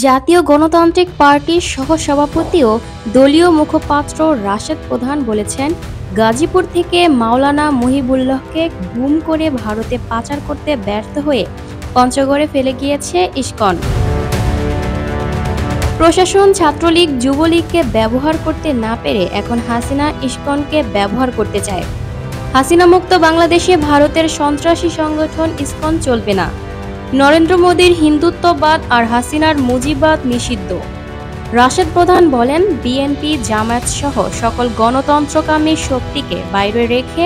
জাতীয় গণতান্ত্রিক পার্টির সহসভাপতি ও দলীয় মুখপাত্র রাশেদ প্রধান বলেছেন, গাজীপুর থেকে মাওলানা মুহিবুল্লাহকে গুম করে ভারতে পাচার করতে ব্যর্থ হয়ে পঞ্চগড়ে ফেলে গিয়েছে ইসকন। প্রশাসন ছাত্রলীগ যুবলীগকে ব্যবহার করতে না পেরে এখন হাসিনা ইসকনকে ব্যবহার করতে চায়। হাসিনা মুক্ত বাংলাদেশে ভারতের সন্ত্রাসী সংগঠন ইসকন চলবে না। নরেন্দ্র মোদীর হিন্দুত্ববাদ আর হাসিনার মুজিববাদ নিষিদ্ধ। রাশেদ প্রধান বলেন, বিএনপি জামায়াত সহ সকল গণতন্ত্রকামী শক্তিকে বাইরে রেখে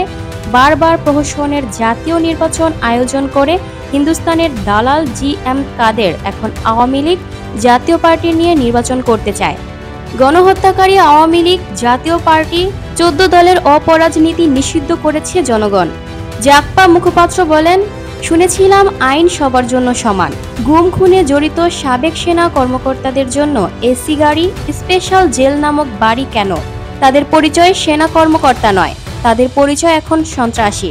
বারবার প্রহসনের জাতীয় নির্বাচন আয়োজন করে হিন্দুস্তানের দালাল GM কাদের এখন আওয়ামী লীগ জাতীয় পার্টি নিয়ে নির্বাচন করতে চায়। গণহত্যাকারী আওয়ামী লীগ জাতীয় পার্টি 14 দলের অপরাজনীতি নিষিদ্ধ করেছে জনগণ। জাগপা মুখপাত্র বলেন, শুনেছিলাম আইন সবার জন্য সমান। গুম খুনে জড়িত সাবেক সেনা কর্মকর্তাদের জন্য এসি গাড়ি, স্পেশাল জেল নামক বাড়ি কেন? তাদের পরিচয় সেনা কর্মকর্তা নয়, তাদের পরিচয় এখন সন্ত্রাসী।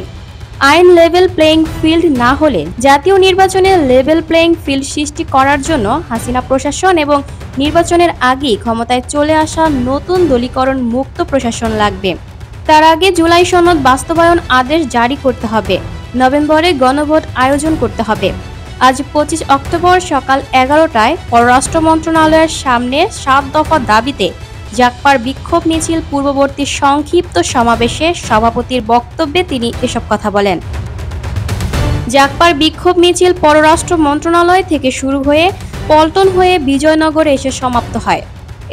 আইন লেভেল প্লেইং ফিল্ড না হলে জাতীয় নির্বাচনে লেভেল প্লেইং ফিল্ড সৃষ্টি করার জন্য হাসিনা প্রশাসন এবং নির্বাচনের আগেই ক্ষমতায় চলে আসা নতুন দলীকরণ মুক্ত প্রশাসন লাগবে। তার আগে জুলাই সনদ বাস্তবায়ন আদেশ জারি করতে হবে। নভেম্বরে গণভোট আয়োজন করতে হবে। আজ 25 অক্টোবর সকাল 11টায় পররাষ্ট্র মন্ত্রণালয়ের সামনে 7 দফা দাবিতে জাগপার বিক্ষোভ মিছিল পূর্ববর্তী সংক্ষিপ্ত সমাবেশে সভাপতির বক্তব্যে তিনি এসব কথা বলেন। জাগপার বিক্ষোভ মিছিল পররাষ্ট্র মন্ত্রণালয় থেকে শুরু হয়ে পল্টন হয়ে বিজয়নগরে এসে সমাপ্ত হয়।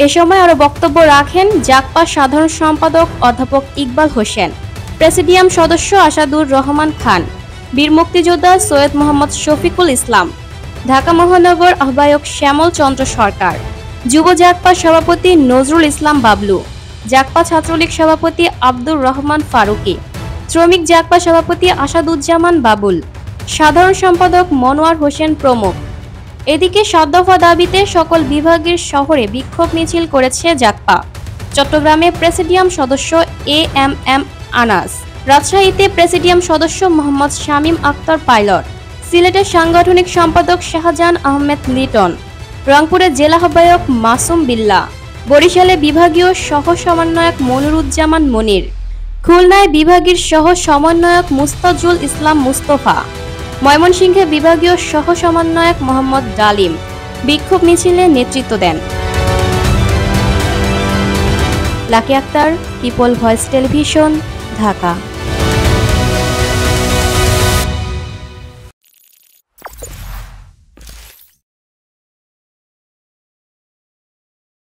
এ সময় আরও বক্তব্য রাখেন জাগপার সাধারণ সম্পাদক অধ্যাপক ইকবাল হোসেন, প্রেসিডিয়াম সদস্য আসাদুর রহমান খান, বীর মুক্তিযোদ্ধা সৈয়দ মোহাম্মদ শফিকুল ইসলাম, ঢাকা মহানগর আহ্বায়ক শ্যামল চন্দ্র সরকার, যুব জাগপা সভাপতি নজরুল ইসলাম বাবলু, জাগপা ছাত্রলীগ সভাপতি আব্দুর রহমান ফারুকি, শ্রমিক জাগপা সভাপতি আসাদুজ্জামান বাবুল, সাধারণ সম্পাদক মনোয়ার হোসেন প্রমুখ। এদিকে 7 দফা দাবিতে সকল বিভাগের শহরে বিক্ষোভ মিছিল করেছে জাগপা। চট্টগ্রামে প্রেসিডিয়াম সদস্য AMM আনাস, রাজশাহীতে প্রেসিডিয়াম সদস্য মোহাম্মদ শামীম আক্তার পাইলট, সিলেটের সাংগঠনিক সম্পাদক শাহজাহান আহমেদ লিটন, রংপুরে জেলা আহ্বায়ক মাসুম বিল্লাহ, বরিশালে বিভাগীয় সহ সমন্বয়ক মনিরুজ্জামান মনির, খুলনায় বিভাগীয় সহ সমন্বয়ক মুস্তাজুল ইসলাম মুস্তফা, ময়মনসিংহে বিভাগীয় সহ সমন্বয়ক মোহাম্মদ ডালিম বিক্ষোভ মিছিলে নেতৃত্ব দেন। Lucky Akter, people voice television, Dhaka.